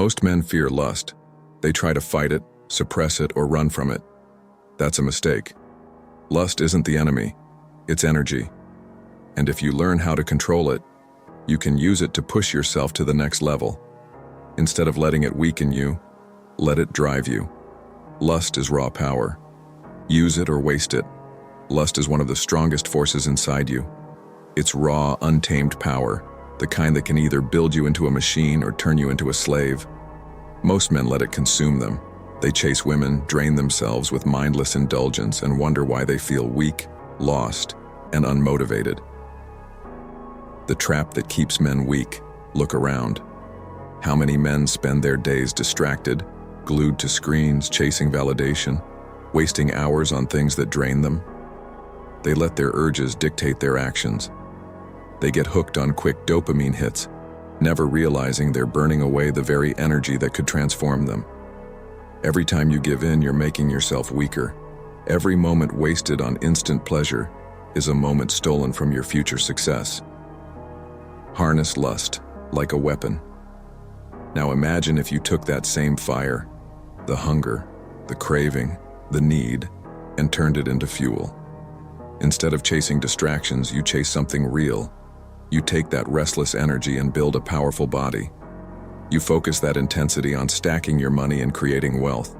Most men fear lust. They try to fight it, suppress it, or run from it. That's a mistake. Lust isn't the enemy, it's energy. And if you learn how to control it, you can use it to push yourself to the next level. Instead of letting it weaken you, let it drive you. Lust is raw power. Use it or waste it. Lust is one of the strongest forces inside you. It's raw, untamed power, the kind that can either build you into a machine or turn you into a slave. Most men let it consume them. They chase women, drain themselves with mindless indulgence, and wonder why they feel weak, lost, and unmotivated. The trap that keeps men weak. Look around. How many men spend their days distracted, glued to screens, chasing validation, wasting hours on things that drain them? They let their urges dictate their actions. They get hooked on quick dopamine hits, never realizing they're burning away the very energy that could transform them. Every time you give in, you're making yourself weaker. Every moment wasted on instant pleasure is a moment stolen from your future success. Harness lust like a weapon. Now imagine if you took that same fire, the hunger, the craving, the need, and turned it into fuel. Instead of chasing distractions, you chase something real. You take that restless energy and build a powerful body. You focus that intensity on stacking your money and creating wealth.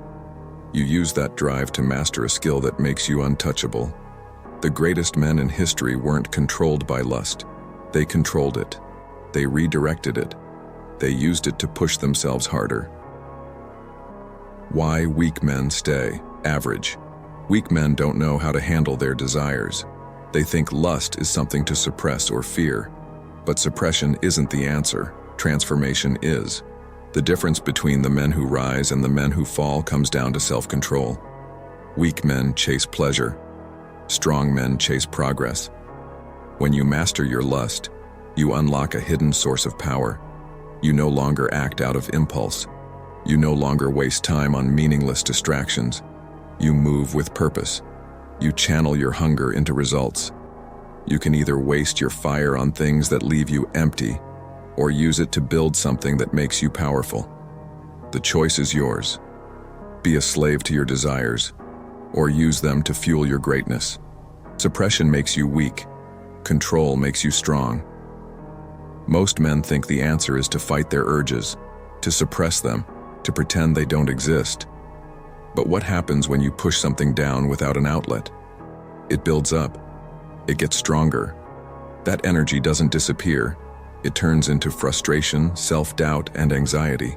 You use that drive to master a skill that makes you untouchable. The greatest men in history weren't controlled by lust. They controlled it. They redirected it. They used it to push themselves harder. Why weak men stay average? Weak men don't know how to handle their desires. They think lust is something to suppress or fear. But suppression isn't the answer. Transformation is. The difference between the men who rise and the men who fall comes down to self-control. Weak men chase pleasure. Strong men chase progress. When you master your lust, you unlock a hidden source of power. You no longer act out of impulse. You no longer waste time on meaningless distractions. You move with purpose. You channel your hunger into results. You can either waste your fire on things that leave you empty, or use it to build something that makes you powerful. The choice is yours. Be a slave to your desires, or use them to fuel your greatness. Suppression makes you weak. Control makes you strong. Most men think the answer is to fight their urges, to suppress them, to pretend they don't exist. But what happens when you push something down without an outlet? It builds up. It gets stronger. That energy doesn't disappear. It turns into frustration, self-doubt, and anxiety.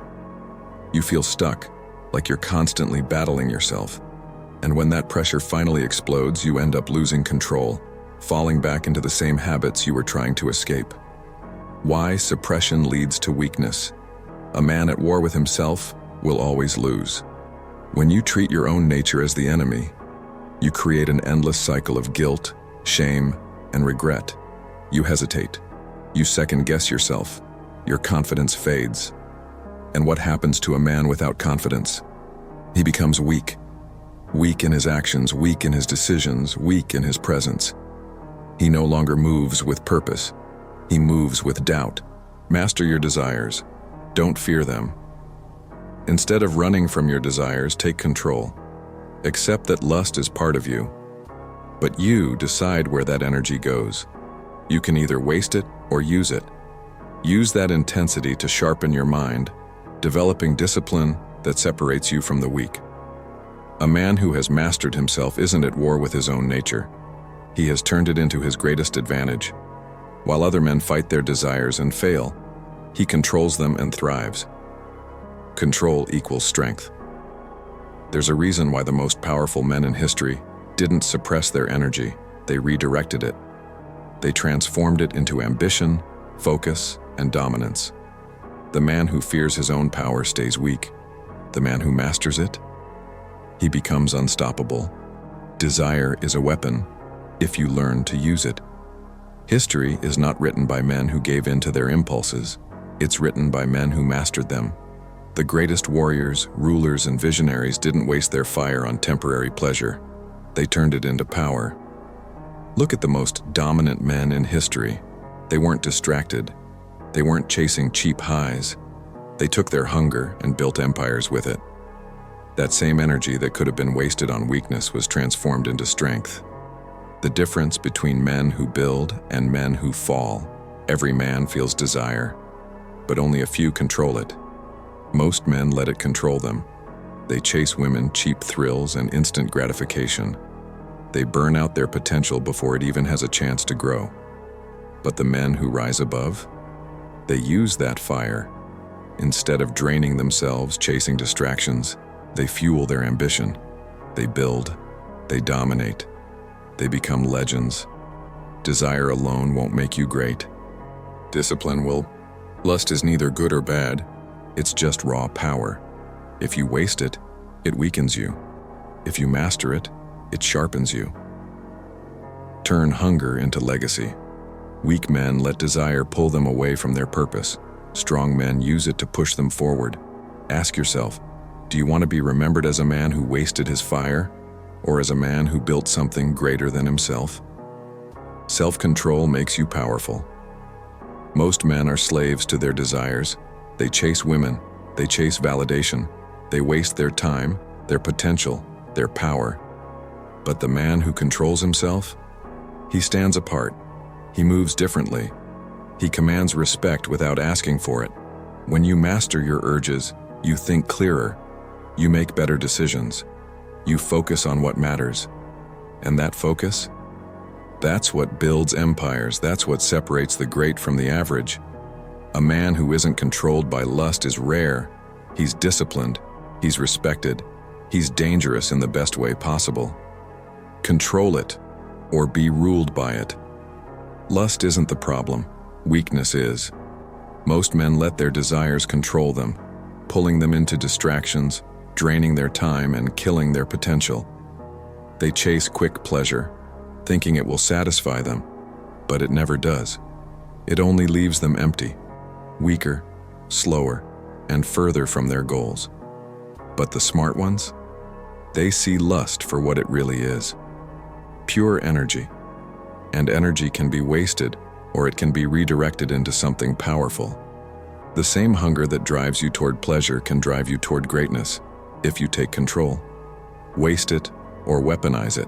You feel stuck, like you're constantly battling yourself. And when that pressure finally explodes, you end up losing control, falling back into the same habits you were trying to escape. Why suppression leads to weakness? A man at war with himself will always lose. When you treat your own nature as the enemy, you create an endless cycle of guilt, shame, and regret. You hesitate. You second-guess yourself. Your confidence fades. And what happens to a man without confidence? He becomes weak. Weak in his actions, weak in his decisions, weak in his presence. He no longer moves with purpose. He moves with doubt. Master your desires. Don't fear them. Instead of running from your desires, take control. Accept that lust is part of you. But you decide where that energy goes. You can either waste it or use it. Use that intensity to sharpen your mind, developing discipline that separates you from the weak. A man who has mastered himself isn't at war with his own nature. He has turned it into his greatest advantage. While other men fight their desires and fail, he controls them and thrives. Control equals strength. There's a reason why the most powerful men in history didn't suppress their energy, they redirected it. They transformed it into ambition, focus, and dominance. The man who fears his own power stays weak. The man who masters it, he becomes unstoppable. Desire is a weapon if you learn to use it. History is not written by men who gave in to their impulses. It's written by men who mastered them. The greatest warriors, rulers, and visionaries didn't waste their fire on temporary pleasure. They turned it into power. Look at the most dominant men in history. They weren't distracted. They weren't chasing cheap highs. They took their hunger and built empires with it. That same energy that could have been wasted on weakness was transformed into strength. The difference between men who build and men who fall: every man feels desire, but only a few control it. Most men let it control them. They chase women, cheap thrills, and instant gratification. They burn out their potential before it even has a chance to grow. But the men who rise above, they use that fire. Instead of draining themselves chasing distractions, they fuel their ambition. They build, they dominate, they become legends. Desire alone won't make you great. Discipline will. Lust is neither good or bad, it's just raw power. If you waste it, it weakens you. If you master it, it sharpens you. Turn hunger into legacy. Weak men let desire pull them away from their purpose. Strong men use it to push them forward. Ask yourself, do you want to be remembered as a man who wasted his fire, or as a man who built something greater than himself? Self-control makes you powerful. Most men are slaves to their desires. They chase women, they chase validation, they waste their time, their potential, their power. But the man who controls himself, he stands apart. He moves differently. He commands respect without asking for it. When you master your urges, you think clearer. You make better decisions. You focus on what matters. And that focus? That's what builds empires. That's what separates the great from the average. A man who isn't controlled by lust is rare. He's disciplined. He's respected. He's dangerous in the best way possible. Control it, or be ruled by it. Lust isn't the problem. Weakness is. Most men let their desires control them, pulling them into distractions, draining their time, and killing their potential. They chase quick pleasure, thinking it will satisfy them, but it never does. It only leaves them empty, weaker, slower, and further from their goals. But the smart ones? They see lust for what it really is: pure energy. And energy can be wasted, or it can be redirected into something powerful. The same hunger that drives you toward pleasure can drive you toward greatness, if you take control. Waste it or weaponize it.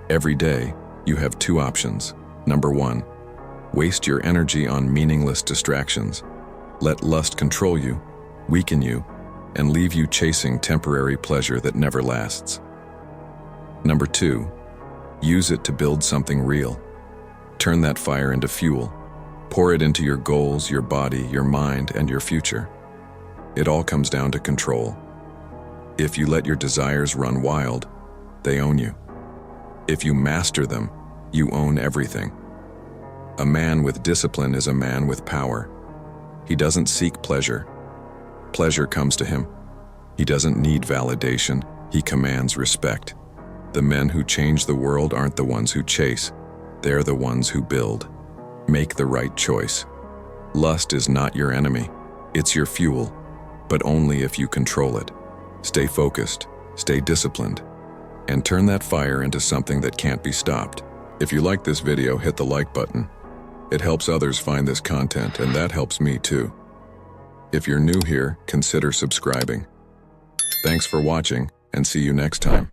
Every day, you have two options. Number one, waste your energy on meaningless distractions. Let lust control you, weaken you, and leave you chasing temporary pleasure that never lasts. Number two, use it to build something real. Turn that fire into fuel. Pour it into your goals, your body, your mind, and your future. It all comes down to control. If you let your desires run wild, they own you. If you master them, you own everything. A man with discipline is a man with power. He doesn't seek pleasure. Pleasure comes to him. He doesn't need validation. He commands respect. The men who change the world aren't the ones who chase. They're the ones who build. Make the right choice. Lust is not your enemy. It's your fuel, but only if you control it. Stay focused, stay disciplined, and turn that fire into something that can't be stopped. If you like this video, hit the like button. It helps others find this content, and that helps me too. If you're new here, consider subscribing. Thanks for watching, and see you next time.